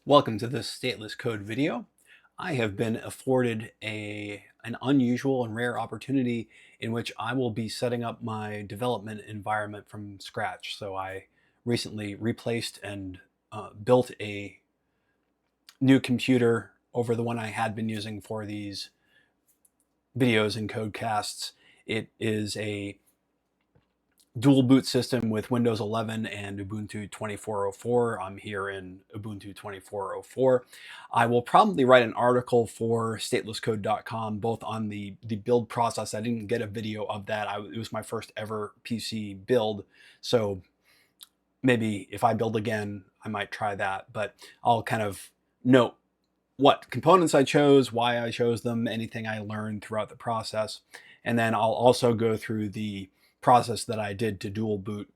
Welcome to this stateless code video. I have been afforded an unusual and rare opportunity in which I will be setting up my development environment from scratch. So I recently replaced and built a new computer over the one I had been using for these videos and codecasts. It is a dual boot system with Windows 11 and Ubuntu 24.04. I'm here in Ubuntu 24.04. I will probably write an article for statelesscode.com, both on the build process. I didn't get a video of that. It was my first ever PC build. So maybe if I build again, I might try that. But I'll kind of note what components I chose, why I chose them, anything I learned throughout the process. And then I'll also go through the process that I did to dual boot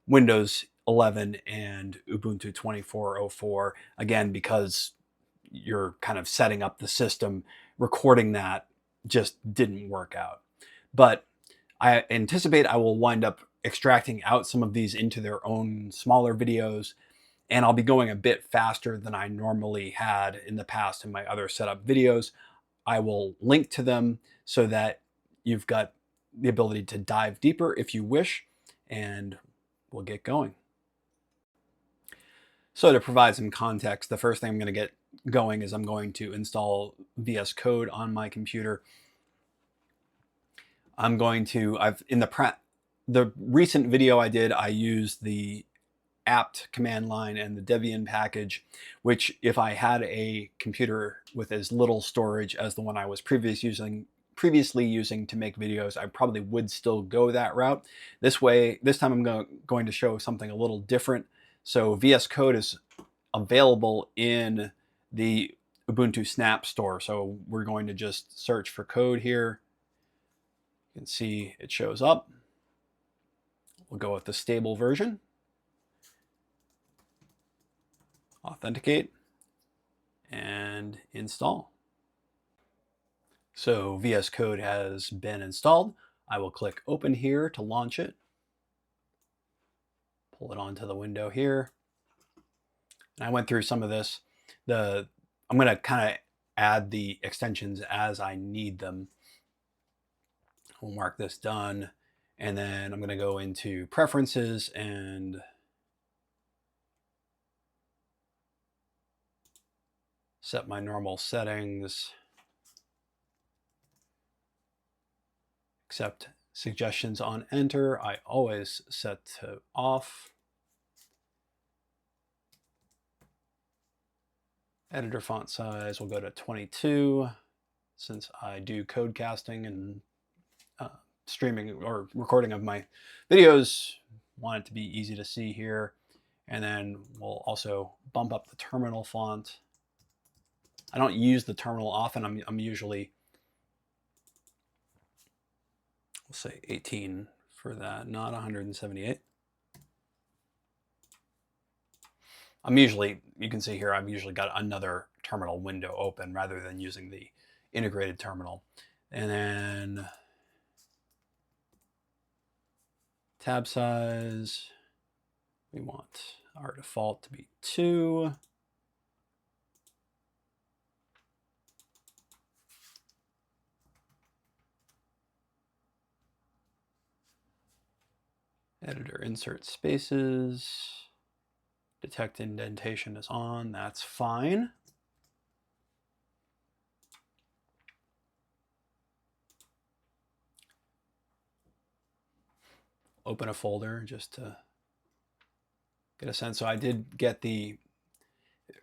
Windows 11 and Ubuntu 24.04, again, because you're kind of setting up the system. Recording that just didn't work out. But I anticipate I will wind up extracting out some of these into their own smaller videos, and I'll be going a bit faster than I normally had in the past in my other setup videos. I will link to them so that you've got the ability to dive deeper if you wish, and we'll get going. So to provide some context, the first thing I'm going to get going is I'm going to install VS Code on my computer. I'm going to, in the recent video I did, I used the apt command line and the Debian package, which if I had a computer with as little storage as the one I was previously using to make videos, I probably would still go that route. This time I'm going to show something a little different. So VS Code is available in the Ubuntu Snap store. So we're going to just search for code here. You can see it shows up. We'll go with the stable version. Authenticate and install. So VS Code has been installed. I will click open here to launch it. Pull it onto the window here. And I went through some of this. I'm going to kind of add the extensions as I need them. We'll mark this done. And then I'm going to go into preferences and set my normal settings. Accept suggestions on enter. I always set to off. Editor font size will go to 22 since I do code casting and streaming or recording of my videos. Want it to be easy to see here. And then we'll also bump up the terminal font. I don't use the terminal often. I'm usually, we'll say 18 for that, not 178. You can see here, I've usually got another terminal window open rather than using the integrated terminal. And then tab size, we want our default to be 2. Editor insert spaces. Detect indentation is on, that's fine. Open a folder just to get a sense. So I did get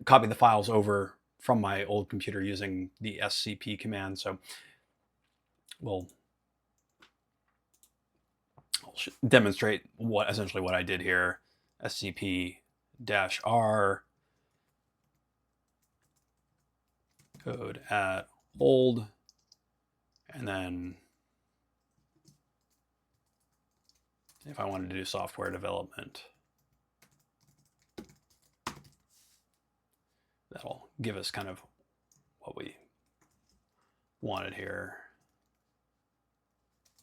copy the files over from my old computer using the scp command. So I'll demonstrate essentially what I did here. scp-r code at old, and then if I wanted to do software development, that'll give us kind of what we wanted here.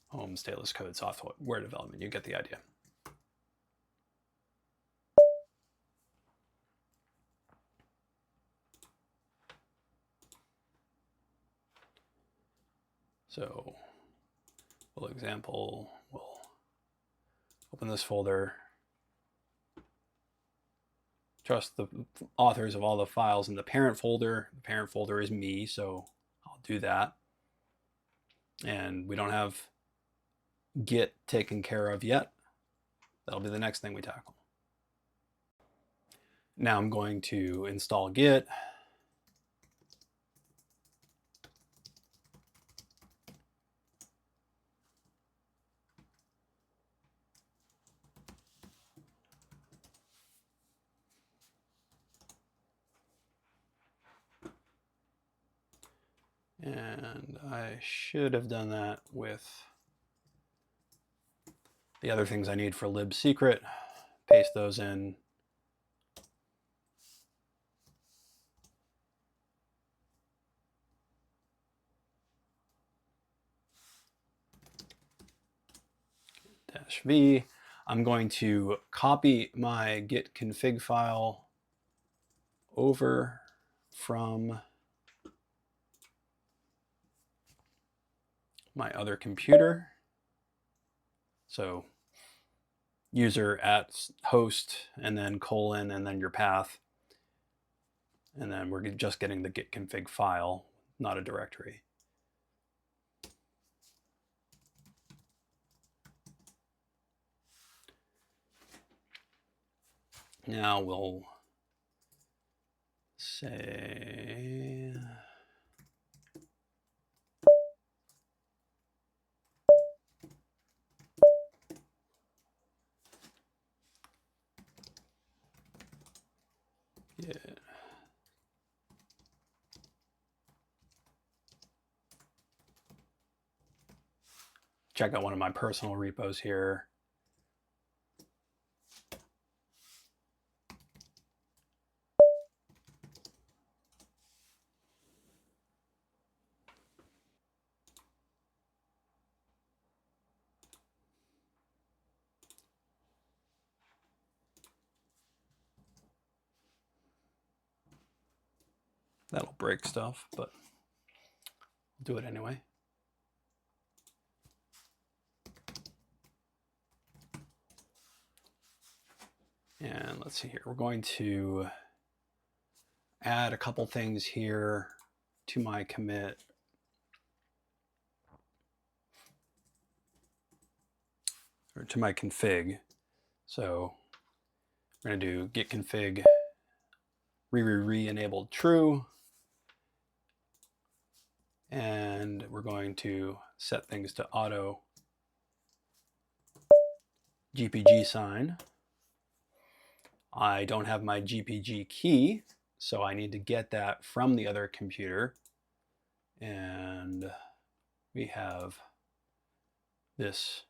Home, stateless code, software development, you get the idea. So we'll open this folder, trust the authors of all the files in the parent folder. The parent folder is me, so I'll do that. And we don't have Git taken care of yet. That'll be the next thing we tackle. Now I'm going to install Git. And I should have done that with the other things I need for libsecret. Paste those in. -v. I'm going to copy my git config file over from my other computer. So user at host and then colon and then your path. And then we're just getting the git config file, not a directory. Now we'll say git check out one of my personal repos here. That'll break stuff, but I'll do it anyway. And let's see here. We're going to add a couple things here to my commit. Or to my config. So we're going to do git config rerere enabled true. And we're going to set things to auto GPG sign. I don't have my GPG key, so I need to get that from the other computer. And we have this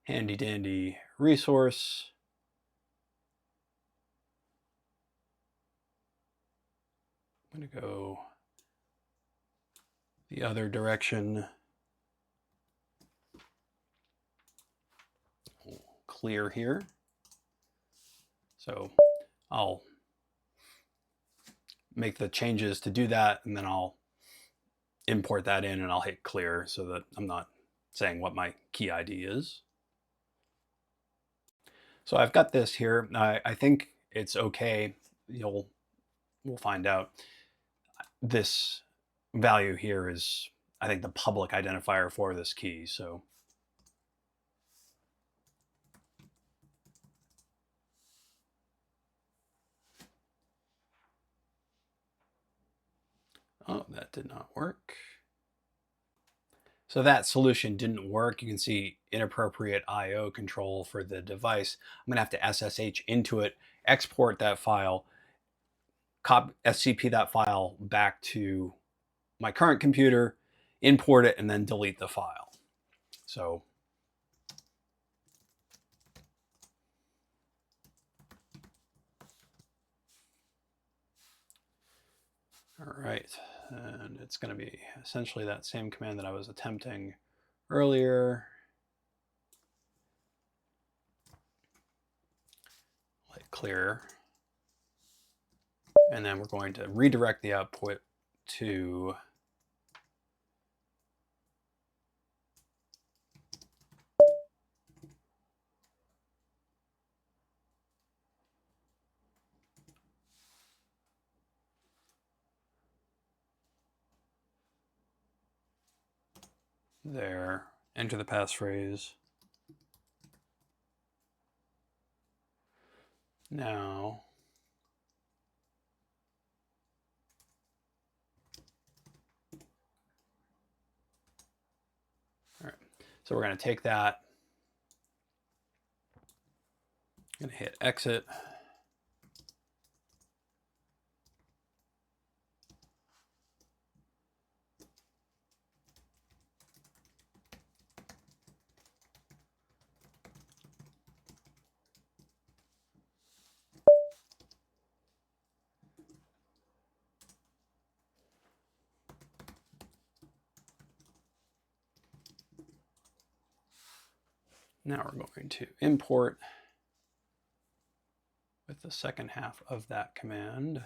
handy dandy resource. I'm going to go the other direction. We'll clear here. So I'll make the changes to do that, and then I'll import that in and I'll hit clear so that I'm not saying what my key ID is. So I've got this here. I think it's okay. We'll find out. This value here is, I think, the public identifier for this key. So oh, that did not work. So that solution didn't work. You can see inappropriate IO control for the device. I'm gonna have to SSH into it, export that file, SCP that file back to my current computer, import it, and then delete the file. So all right, and it's going to be essentially that same command that I was attempting earlier. Like clear. And then we're going to redirect the output to there, enter the passphrase. Now, all right, so we're going to take that, going to hit exit. Now we're going to import with the second half of that command.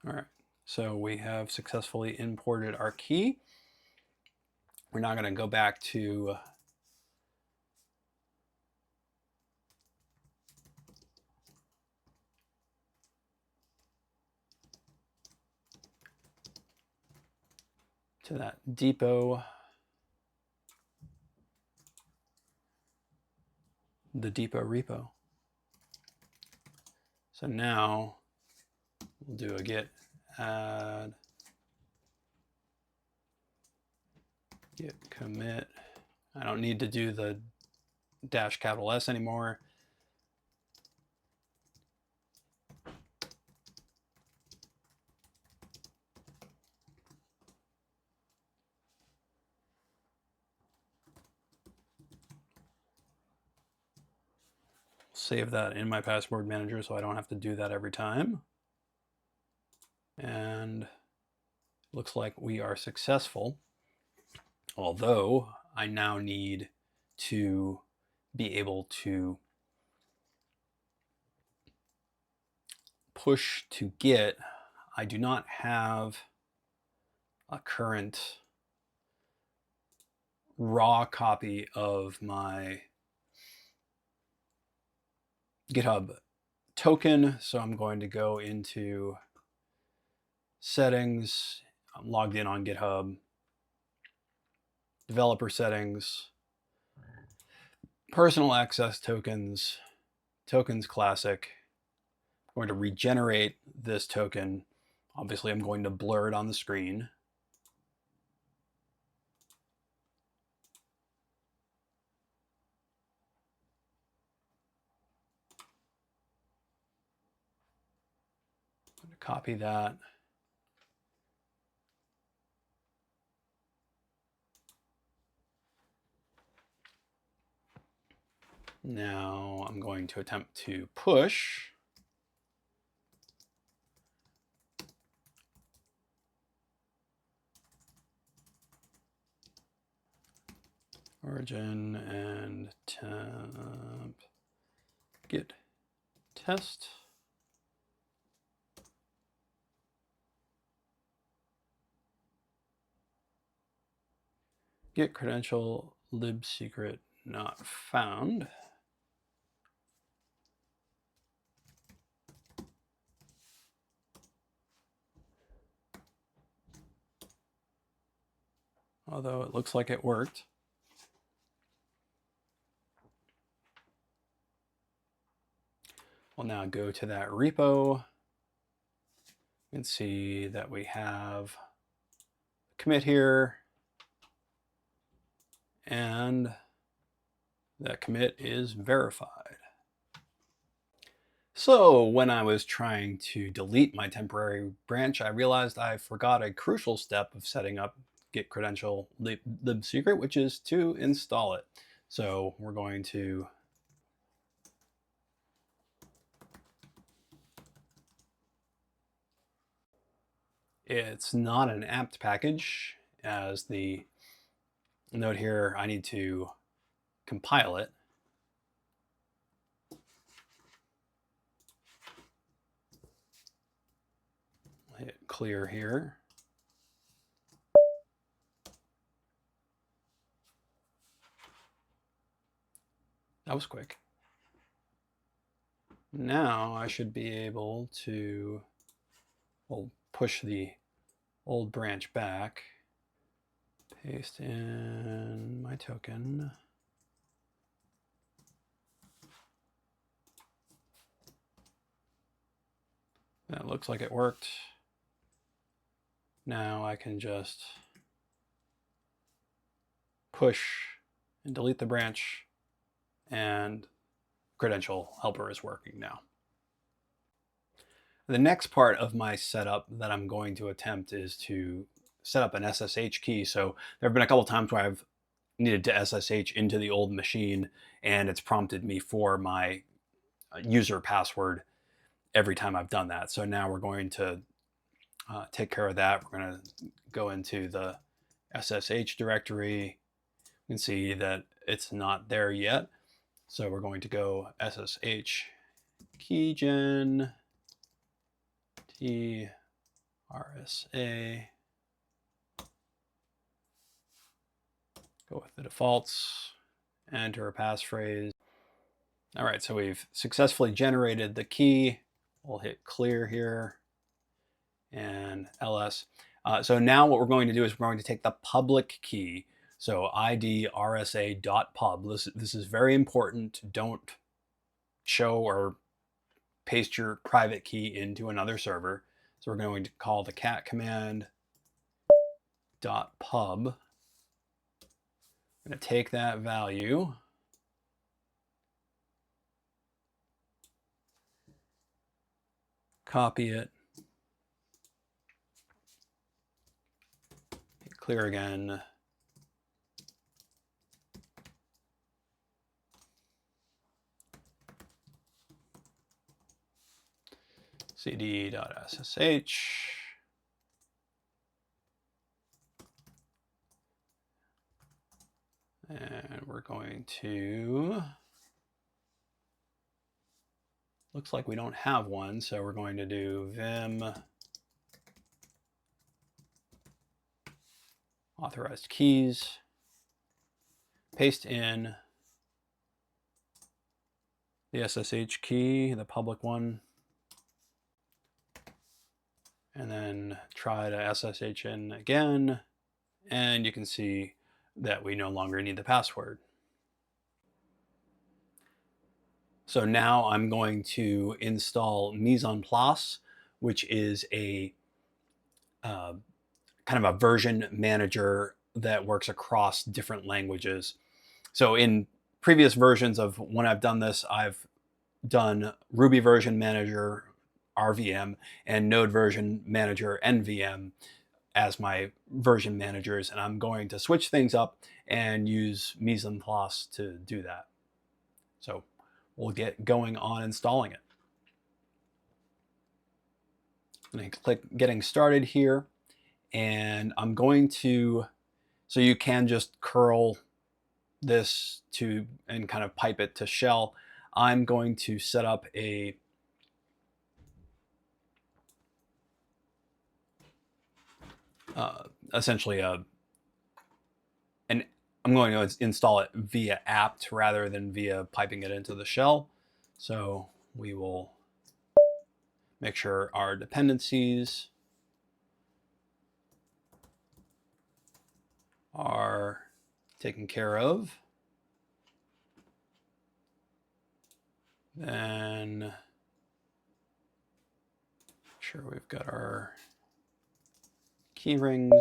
All right, so we have successfully imported our key. We're now going to go back to that depot, the depot repo. So now we'll do a git add git commit. I don't need to do the -S anymore. Save that in my password manager so I don't have to do that every time. And looks like we are successful. Although I now need to be able to push to Git. I do not have a current raw copy of my GitHub token, so I'm going to go into settings. I'm logged in on GitHub, developer settings, personal access tokens, tokens classic. I'm going to regenerate this token. Obviously, I'm going to blur it on the screen. I'm going to copy that. Now I'm going to attempt to push. Origin and temp git test. Git credential libsecret not found. Although it looks like it worked. We'll now go to that repo and see that we have a commit here, and that commit is verified. So when I was trying to delete my temporary branch, I realized I forgot a crucial step of setting up git credential libsecret, which is to install it. So we're going to it's not an apt package, as the note here, I need to compile it. Hit clear here. That was quick. Now I should be able to, we'll push the old branch back, paste in my token. That looks like it worked. Now I can just push and delete the branch, and credential helper is working now. The next part of my setup that I'm going to attempt is to set up an SSH key. So there have been a couple times where I've needed to SSH into the old machine, and it's prompted me for my user password every time I've done that. So now we're going to take care of that. We're going to go into the SSH directory. You can see that it's not there yet. So we're going to go SSH keygen TRSA, go with the defaults, enter a passphrase. All right, so we've successfully generated the key. We'll hit clear here and ls. So now what we're going to do is we're going to take the public key. So id rsa.pub. This is very important. Don't show or paste your private key into another server. So we're going to call the cat command .pub. I'm going to take that value, copy it, hit clear again, cd.ssh, and we're going to, looks like we don't have one, so we're going to do vim authorized keys, paste in the SSH key, the public one, and then try to SSH in again, and you can see that we no longer need the password. So now I'm going to install mise-en-place, which is a kind of a version manager that works across different languages. So in previous versions of when I've done this, I've done Ruby version manager, RVM, and Node version manager, NVM, as my version managers, and I'm going to switch things up and use mise-en-place to do that. So we'll get going on installing it. I'm going to click getting started here, and I'm going to, so you can just curl this to and kind of pipe it to shell. I'm going to set up a essentially I'm going to install it via apt rather than via piping it into the shell. So we will make sure our dependencies are taken care of. Then make sure we've got our key rings.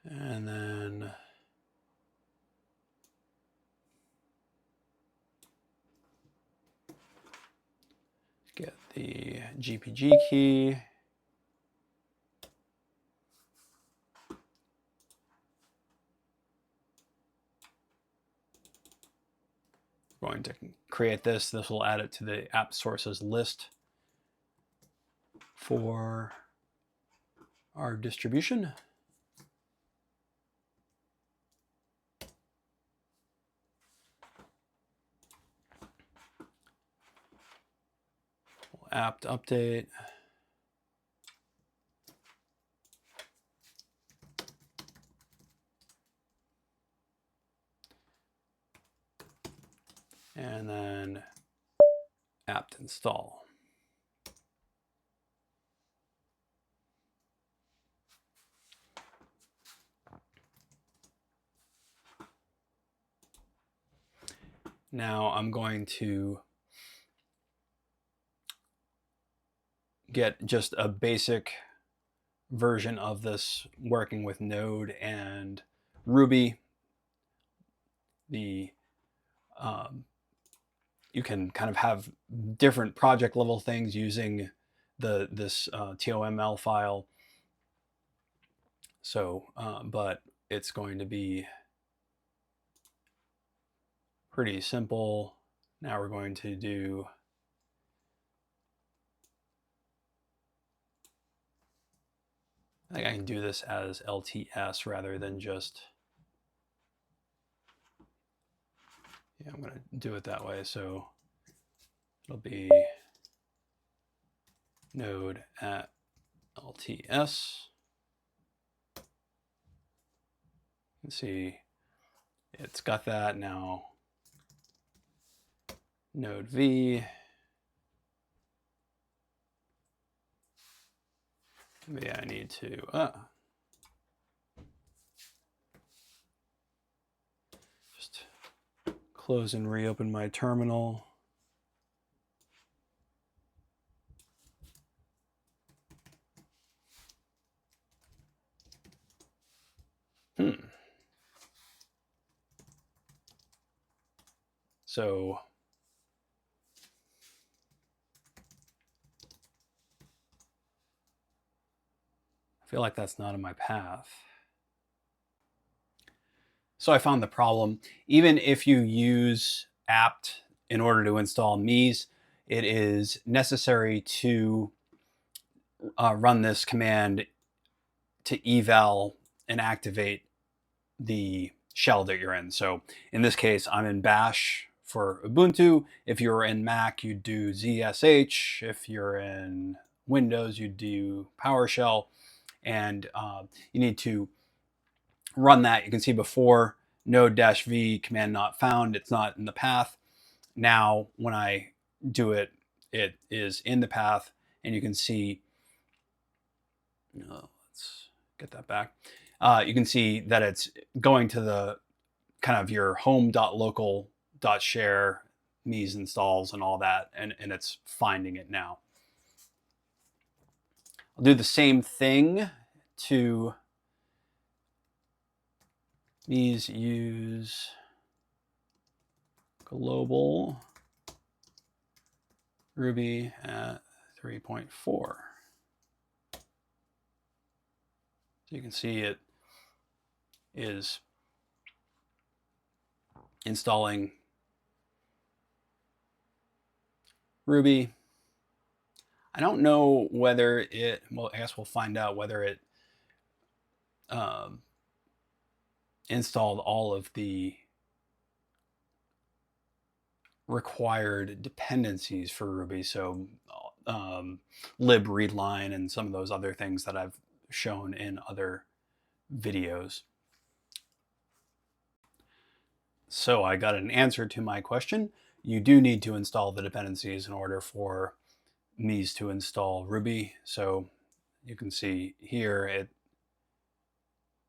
And then get the GPG key. We're going to create this. This will add it to the app sources list for our distribution. Apt update. and then apt install. Now I'm going to get just a basic version of this working with Node and Ruby. You can kind of have different project level things using this TOML file. So, but it's going to be pretty simple. Now we're going to do I think I can do this as LTS rather than just, yeah, I'm going to do it that way. So it'll be node at LTS. You can see it's got that now. Node v. Maybe I need to just close and reopen my terminal. So I feel like that's not in my path. So I found the problem. Even if you use apt in order to install mise, it is necessary to run this command to eval and activate the shell that you're in. So in this case, I'm in bash for Ubuntu. If you're in Mac, you do zsh. If you're in Windows, you do PowerShell. And you need to run that. You can see before node-v command not found. It's not in the path. Now, when I do it, it is in the path. And you can see, let's get that back. You can see that it's going to the kind of your home.local.share mise installs and all that, and it's finding it now. I'll do the same thing to mise use global Ruby at 3.4. So you can see it is installing Ruby. I don't know whether it, well, I guess we'll find out whether it installed all of the required dependencies for Ruby. So lib readline and some of those other things that I've shown in other videos. So I got an answer to my question. You do need to install the dependencies in order for mise to install Ruby. So you can see here it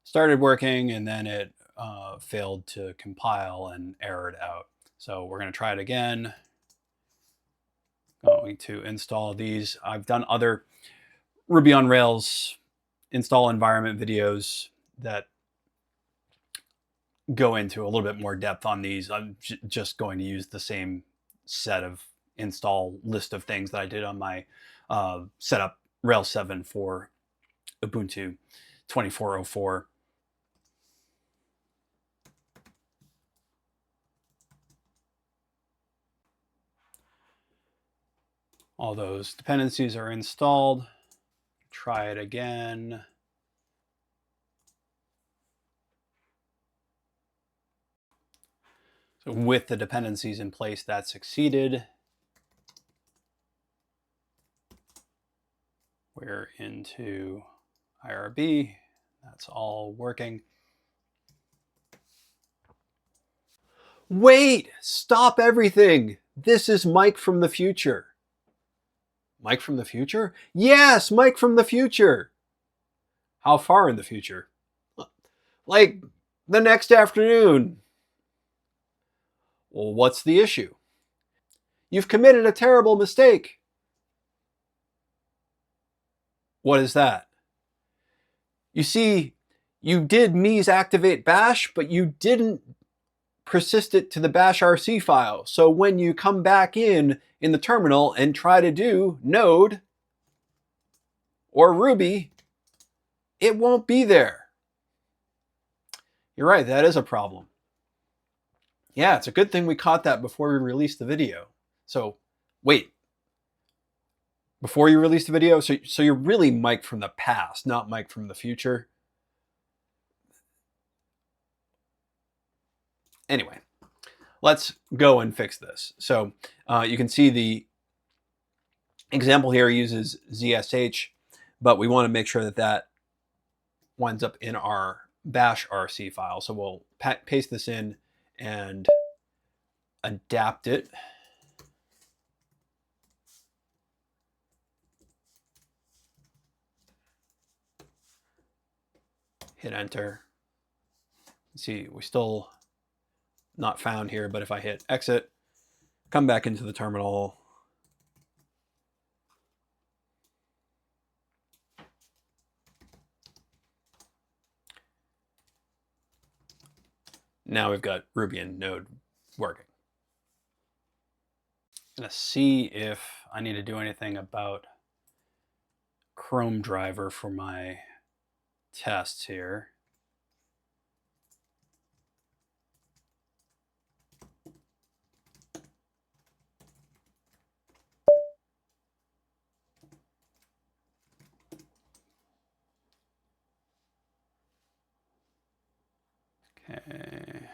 started working and then it failed to compile and errored out. So we're going to try it again. Going to install these. I've done other Ruby on Rails install environment videos that go into a little bit more depth on these. I'm just going to use the same set of install list of things that I did on my setup Rails 7 for Ubuntu 24.04. All those dependencies are installed. Try it again. So with the dependencies in place, that succeeded. We're into IRB. That's all working. Wait, stop everything. This is Mike from the future. Mike from the future? Yes, Mike from the future. How far in the future? Like the next afternoon. Well, what's the issue? You've committed a terrible mistake. What is that? You see, you did mise-activate bash, but you didn't persist it to the bashrc file. So when you come back in the terminal and try to do Node or Ruby, it won't be there. You're right, that is a problem. Yeah, it's a good thing we caught that before we released the video. So wait, before you release the video, so you're really Mike from the past, not Mike from the future. Anyway, let's go and fix this. So you can see the example here uses ZSH, but we want to make sure that that winds up in our bashrc file. So we'll paste this in and adapt it. Hit enter. See, we still not found here, but if I hit exit, come back into the terminal, now we've got Ruby and Node working. I'm gonna see if I need to do anything about Chrome driver for my tests here. Okay.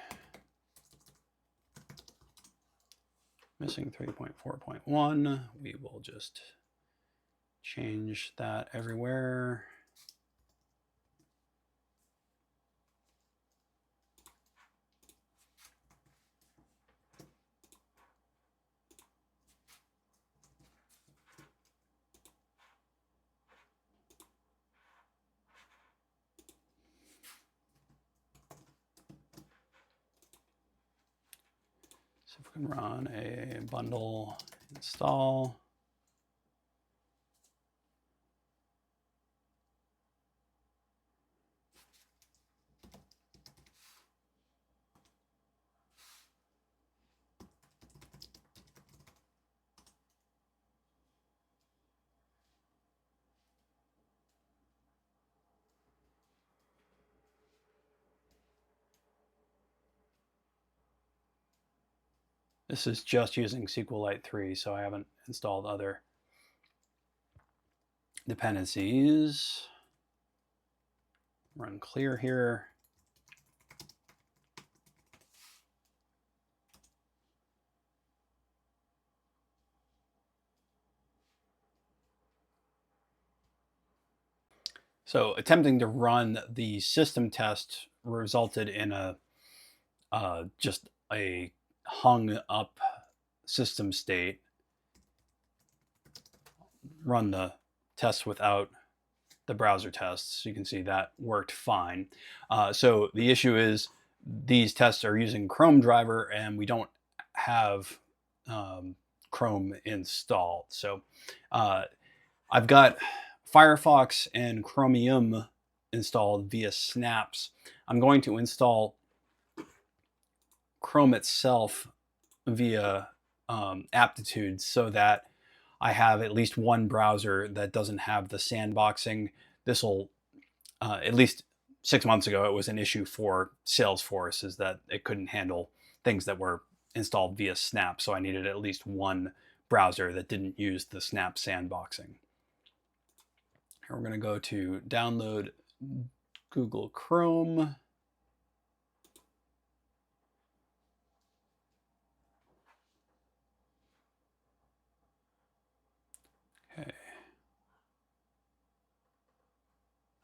Missing 3.4.1. We will just change that everywhere. So if we can run a bundle install. This is just using SQLite 3, so I haven't installed other dependencies. Run clear here. So attempting to run the system test resulted in just a hung up system state. Run the test without the browser tests. You can see that worked fine. So the issue is these tests are using Chrome driver and we don't have Chrome installed. So I've got Firefox and Chromium installed via snaps. I'm going to install Chrome itself via aptitude so that I have at least one browser that doesn't have the sandboxing. This will, at least 6 months ago, it was an issue for Salesforce, is that it couldn't handle things that were installed via Snap. So I needed at least one browser that didn't use the Snap sandboxing. Here we're going to go to download Google Chrome.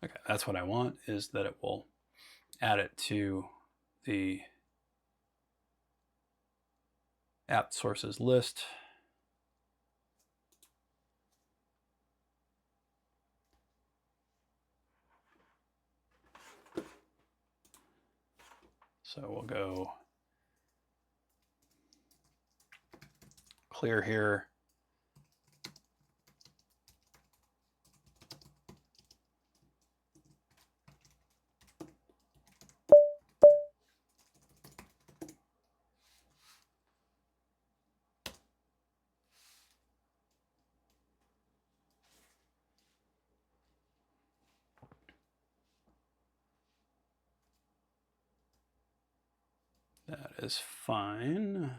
Okay, that's what I want, is that it will add it to the apt sources list. So we'll go clear here. That is fine.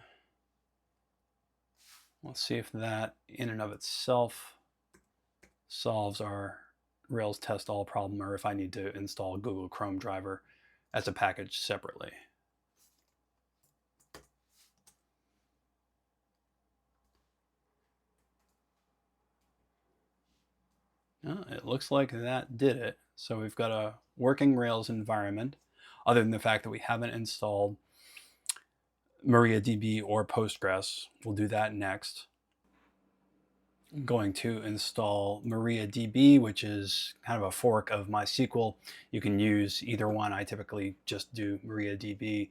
Let's see if that in and of itself solves our Rails test all problem, or if I need to install Google Chrome driver as a package separately. It looks like that did it. So we've got a working Rails environment, other than the fact that we haven't installed MariaDB or Postgres. We'll do that next. I'm going to install MariaDB, which is kind of a fork of MySQL. You can use either one. I typically just do MariaDB.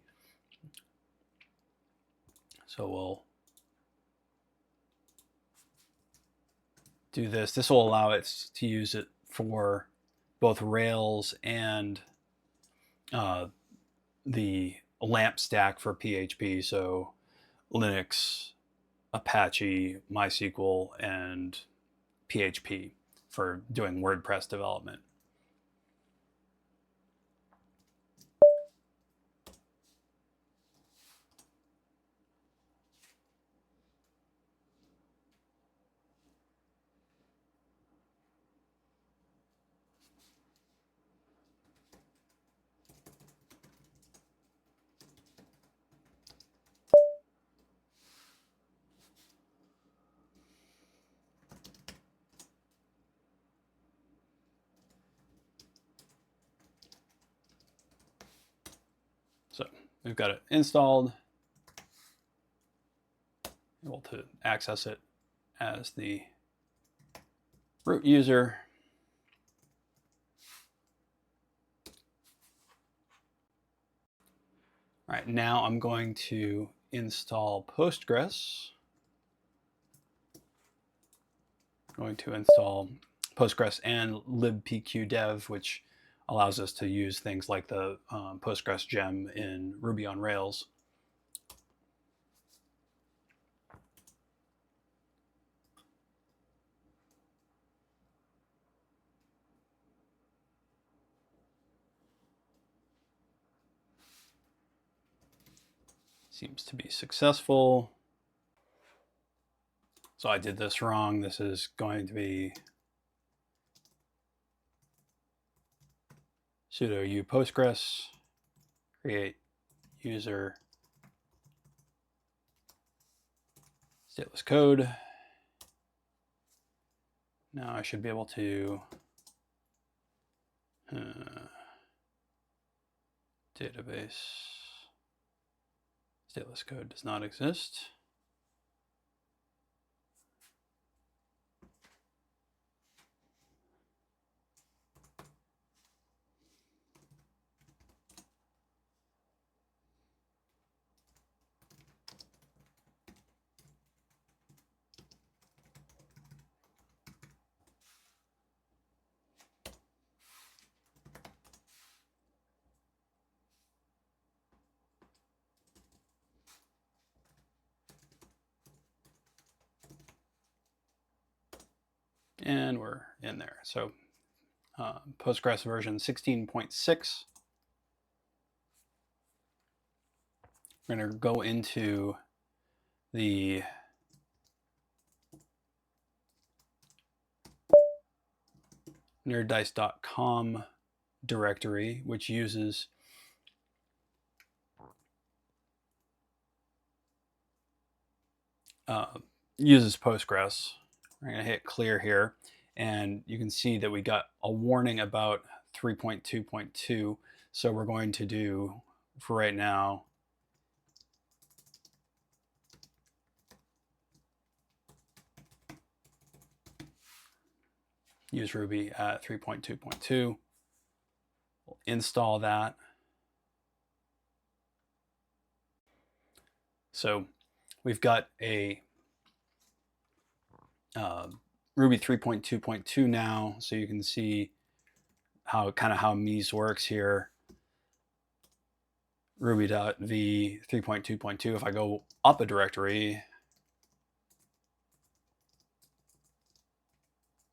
So we'll do this. This will allow it to use it for both Rails and the LAMP stack for PHP. So Linux, Apache, MySQL, and PHP for doing WordPress development. So we've got it installed, able to access it as the root user. All right, now I'm going to install Postgres. I'm going to install Postgres and libpqdev, which allows us to use things like the Postgres gem in Ruby on Rails. Seems to be successful. So I did this wrong. This is going to be sudo u Postgres, create user statelesscode. Now I should be able to database statelesscode does not exist. And we're in there. So Postgres version 16.6. We're going to go into the nerddice.com directory, which uses Postgres. We're going to hit clear here, and you can see that we got a warning about 3.2.2. So we're going to do, for right now, use Ruby at 3.2.2. We'll install that. So we've got a Ruby 3.2.2 now, so you can see how mise works here. Ruby.v 3.2.2. If I go up a directory,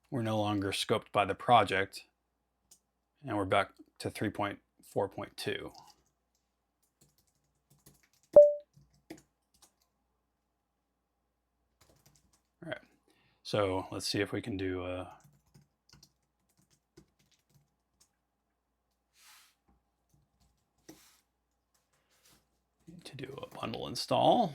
we're no longer scoped by the project, and we're back to 3.4.2. All right, so let's see if we can do a bundle install.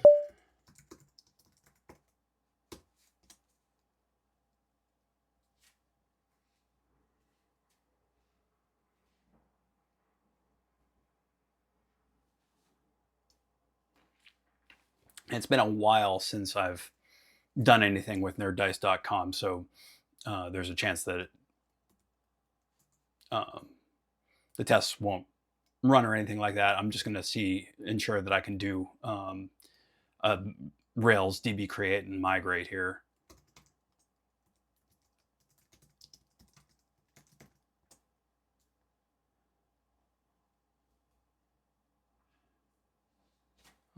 It's been a while since I've done anything with nerddice.com, so there's a chance that the tests won't run or anything like that. I'm just going to ensure that I can do a Rails DB create and migrate here.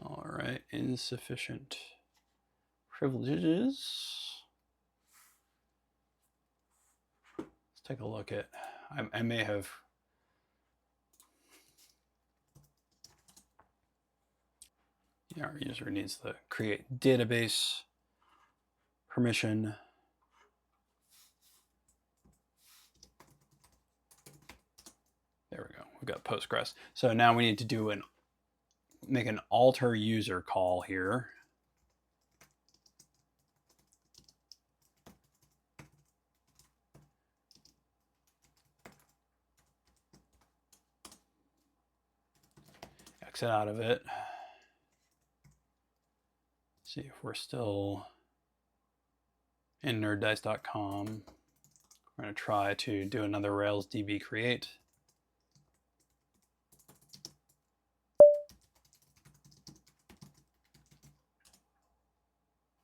All right, insufficient privileges. Let's take a look at, I may have, our user needs the create database permission. There we go, we've got Postgres. So now we need to do make an alter user call here. Exit out of it. See if we're still in nerddice.com. We're going to try to do another Rails DB create.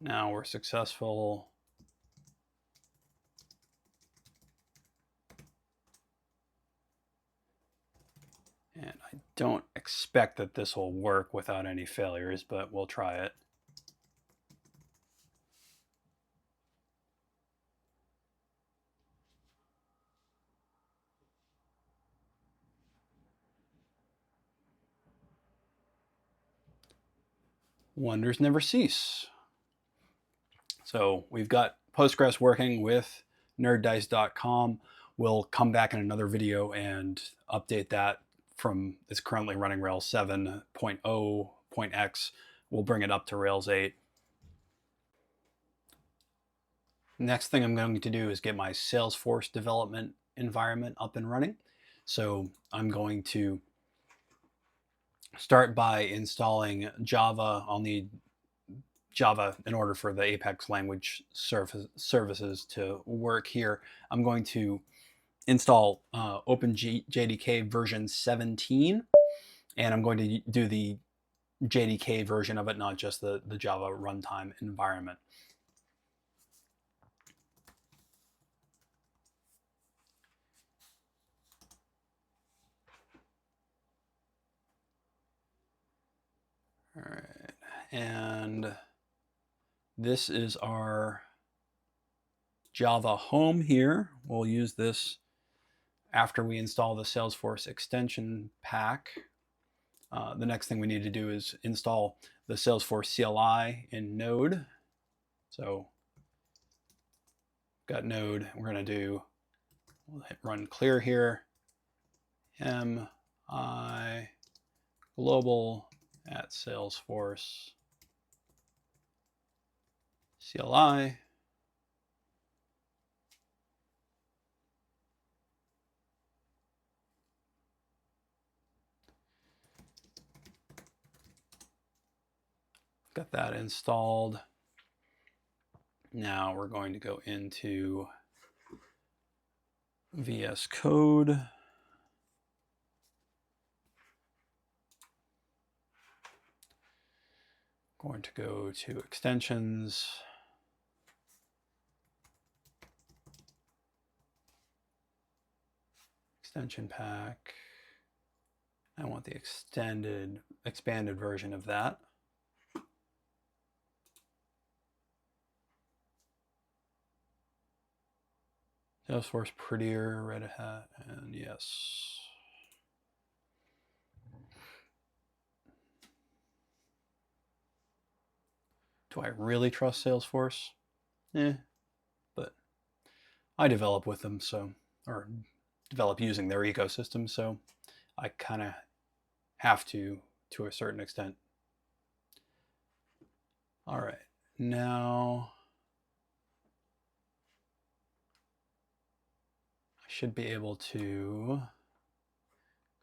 Now we're successful. And I don't expect that this will work without any failures, but we'll try it. Wonders never cease. So we've got Postgres working with nerddice.com. We'll come back in another video and update that from, it's currently running Rails 7.0.x. We'll bring it up to Rails 8. Next thing I'm going to do is get my Salesforce development environment up and running. So I'm going to start by installing Java. I'll need Java in order for the Apex language services to work here. I'm going to install OpenJDK version 17, and I'm going to do the JDK version of it, not just the Java runtime environment. All right, and this is our Java home here. We'll use this after we install the Salesforce extension pack. The next thing we need to do is install the Salesforce CLI in Node. So got Node, we'll hit run clear here. mi global at Salesforce CLI. Got that installed. Now we're going to go into VS Code. Going to go to extensions. Extension pack. I want the expanded version of that. Salesforce Prettier, Red Hat, and yes. Do I really trust Salesforce? But I develop with them, so, or develop using their ecosystem, so I kind of have to a certain extent. All right, now I should be able to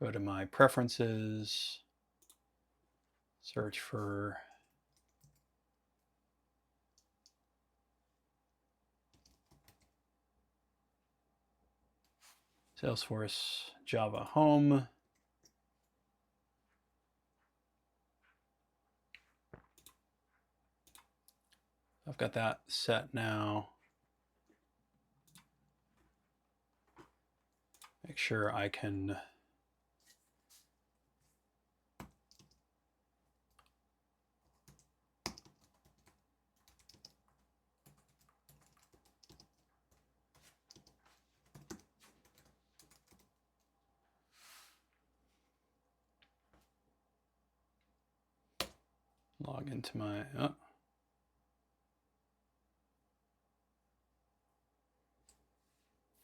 go to my preferences, search for Salesforce Java Home. I've got that set now. Make sure I can log into my,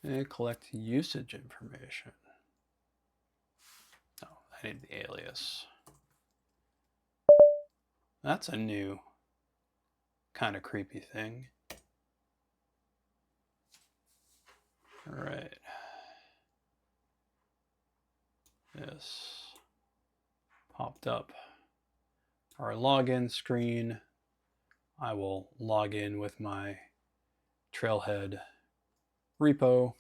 and collect usage information. Oh, I need the alias. That's a new kind of creepy thing. All right. This popped up our login screen. I will log in with my Trailhead repo.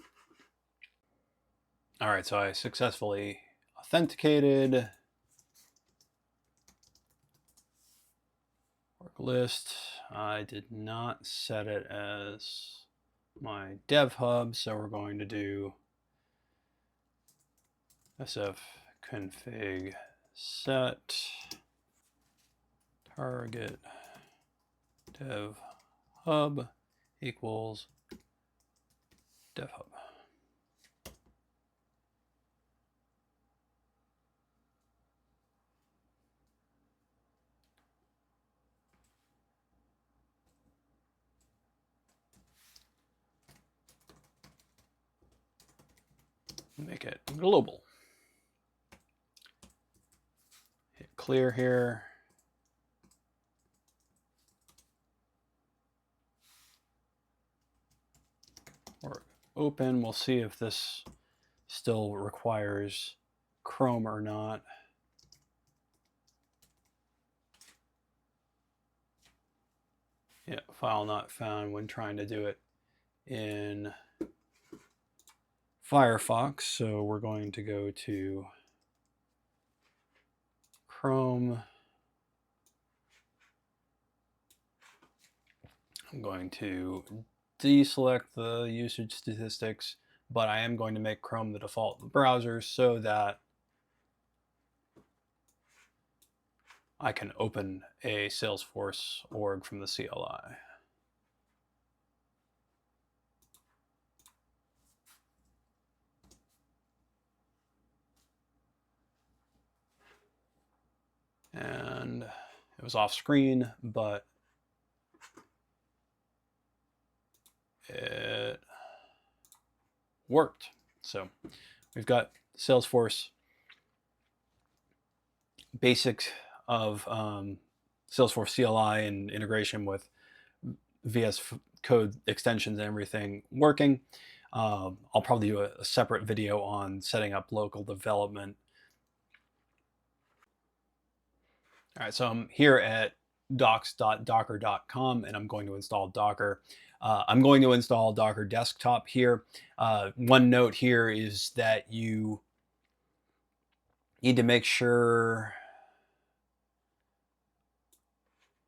All right, so I successfully authenticated. Work list. I did not set it as my Dev Hub, so we're going to do sfconfig set target Dev Hub equals Dev Hub. Make it global. Hit clear here. Or open. We'll see if this still requires Chrome or not. Yeah, file not found when trying to do it in Firefox. So we're going to go to Chrome. I'm going to deselect the usage statistics, but I am going to make Chrome the default browser so that I can open a Salesforce org from the CLI. And it was off screen, but it worked. So we've got Salesforce basics of Salesforce CLI and integration with VS Code extensions and everything working. I'll probably do a separate video on setting up local development. All right, so I'm here at docs.docker.com, and I'm going to install Docker. I'm going to install Docker Desktop here. One note here is that you need to make sure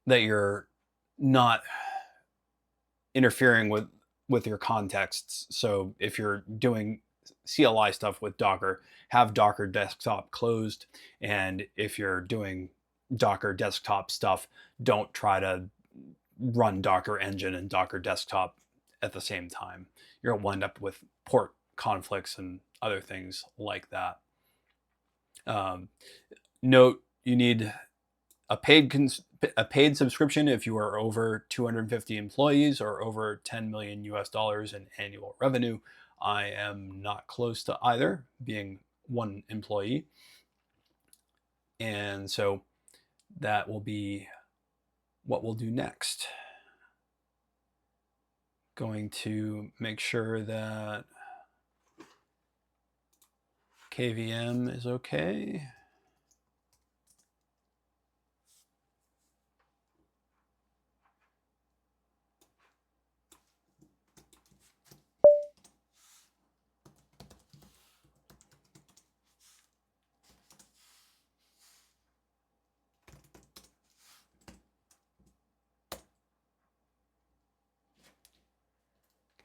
that you're not interfering with your contexts. So if you're doing CLI stuff with Docker, have Docker Desktop closed. And if you're doing Docker Desktop stuff, don't try to run Docker Engine and Docker Desktop at the same time. You'll wind up with port conflicts and other things like that. Note, you need a paid subscription if you are over 250 employees or over 10 million US dollars in annual revenue. I am not close to either, being one employee. And so that will be what we'll do next. Going to make sure that KVM is okay.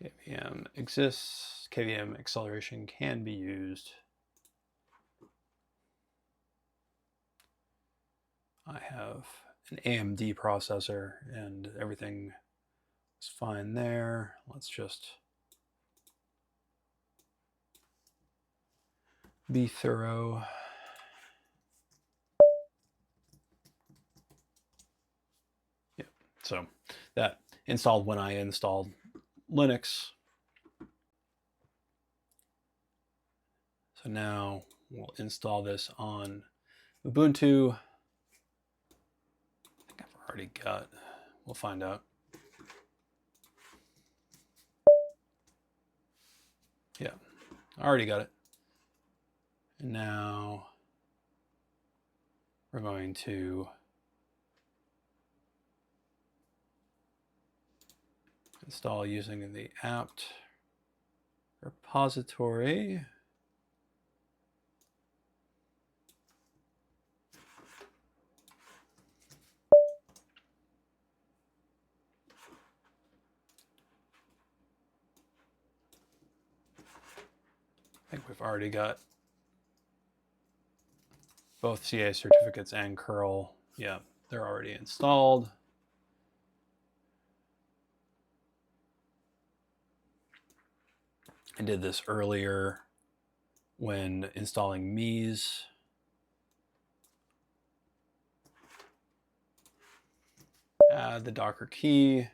KVM exists. KVM acceleration can be used. I have an AMD processor and everything is fine there. Let's just be thorough. Yeah, so that installed when I installed Linux. So now we'll install this on Ubuntu. I think I've already got, we'll find out. Yeah, I already got it. And now we're going to install using the apt repository. I think we've already got both CA certificates and curl. Yeah, they're already installed. I did this earlier when installing Mise. Add the Docker key.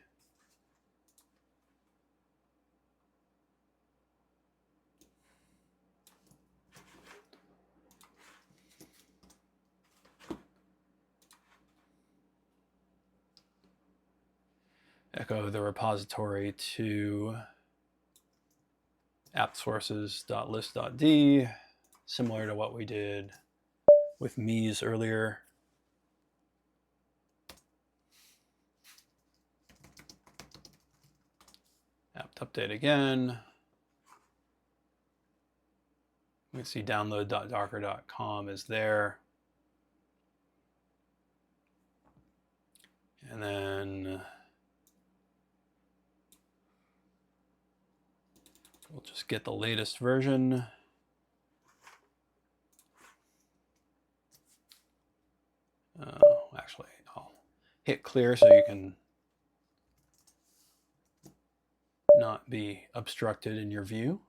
Echo the repository to apt-sources.list.d, similar to what we did with Mise earlier. Apt update again. We can see download.docker.com is there. And then we'll just get the latest version. Actually, I'll hit clear so you can not be obstructed in your view.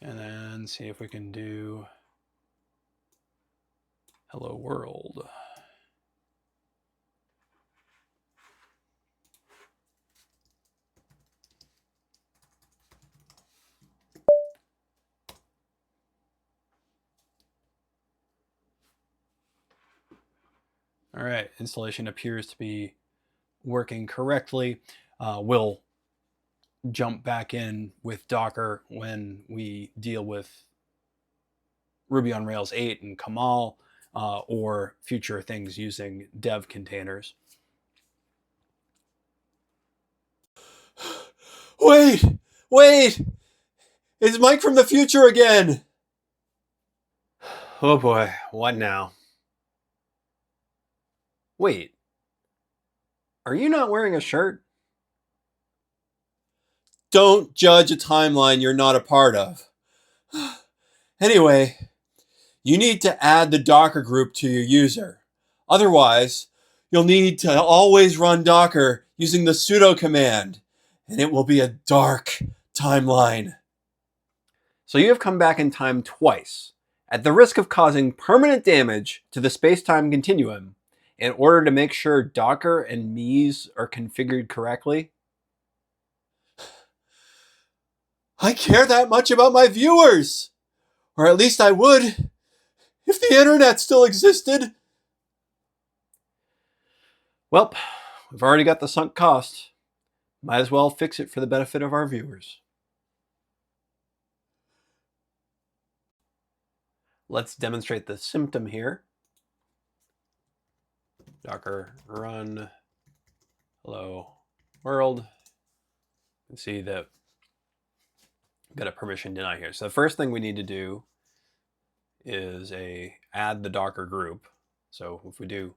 And then see if we can do hello world. All right, installation appears to be working correctly. We'll jump back in with Docker when we deal with Ruby on Rails 8 and Kamal, or future things using dev containers. Wait! It's Mike from the future again! Oh boy, what now? Wait, are you not wearing a shirt? Don't judge a timeline you're not a part of. Anyway, you need to add the Docker group to your user. Otherwise, you'll need to always run Docker using the sudo command, and it will be a dark timeline. So you have come back in time twice, at the risk of causing permanent damage to the space-time continuum, in order to make sure Docker and mise are configured correctly. I care that much about my viewers! Or at least I would, if the internet still existed. Well, we've already got the sunk cost. Might as well fix it for the benefit of our viewers. Let's demonstrate the symptom here. Docker run hello world. You can see that I've got a permission deny here. So the first thing we need to do is add the Docker group. So if we do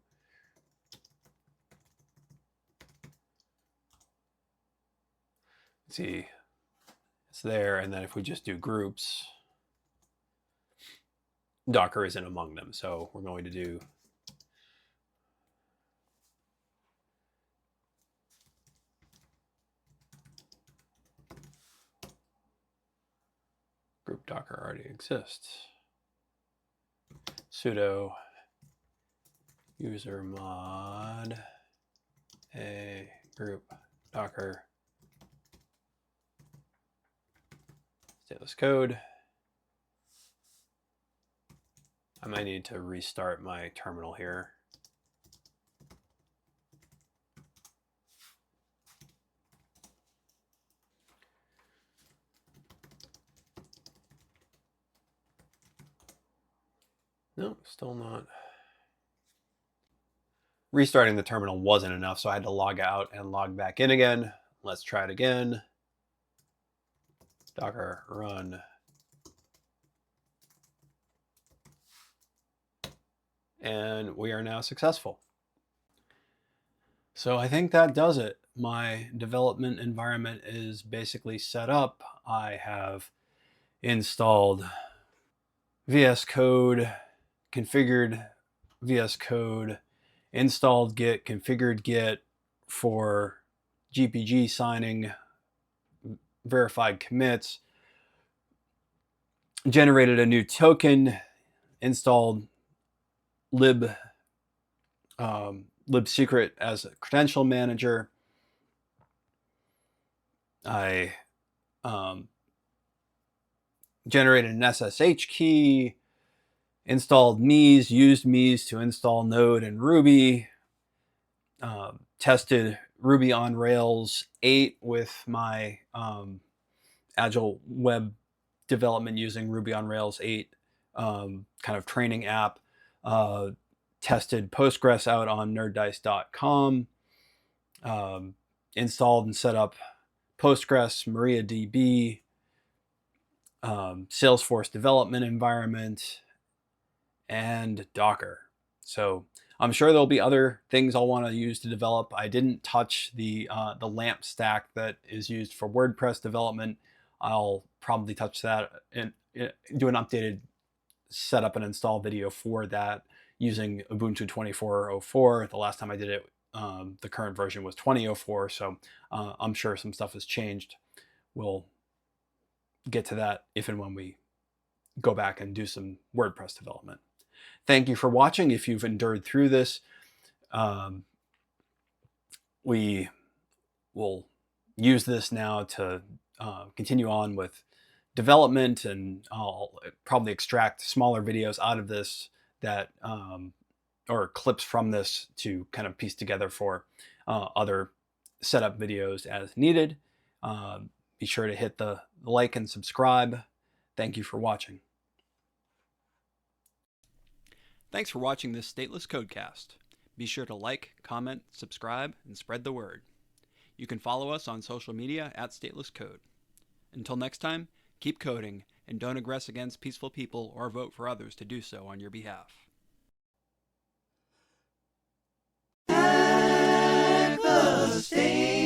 see it's there, and then if we just do groups, Docker isn't among them. So we're going to do group Docker already exists. Sudo user mod a group Docker statelesscode. I might need to restart my terminal here. No, still not. Restarting the terminal wasn't enough, so I had to log out and log back in again. Let's try it again. Docker run. And we are now successful. So I think that does it. My development environment is basically set up. I have installed VS Code, configured VS Code, installed Git, configured Git for GPG signing, verified commits, generated a new token, installed libsecret as a credential manager. I generated an SSH key, installed mise, used mise to install Node and Ruby, tested Ruby on Rails 8 with my Agile web development using Ruby on Rails 8 kind of training app, tested Postgres out on nerddice.com, installed and set up Postgres, MariaDB, Salesforce development environment, and Docker. So I'm sure there'll be other things I'll want to use to develop. I didn't touch the LAMP stack that is used for WordPress development. I'll probably touch that and do an updated setup and install video for that using Ubuntu 24.04. The last time I did it, the current version was 20.04, so I'm sure some stuff has changed. We'll get to that if and when we go back and do some WordPress development. Thank you for watching. If you've endured through this, we will use this now to continue on with development, and I'll probably extract smaller videos out of this that or clips from this to kind of piece together for other setup videos as needed. Be sure to hit the like and subscribe. Thank you for watching. Thanks for watching this Stateless Codecast. Be sure to like, comment, subscribe, and spread the word. You can follow us on social media at Stateless Code. Until next time, keep coding and don't aggress against peaceful people or vote for others to do so on your behalf. Hack the state.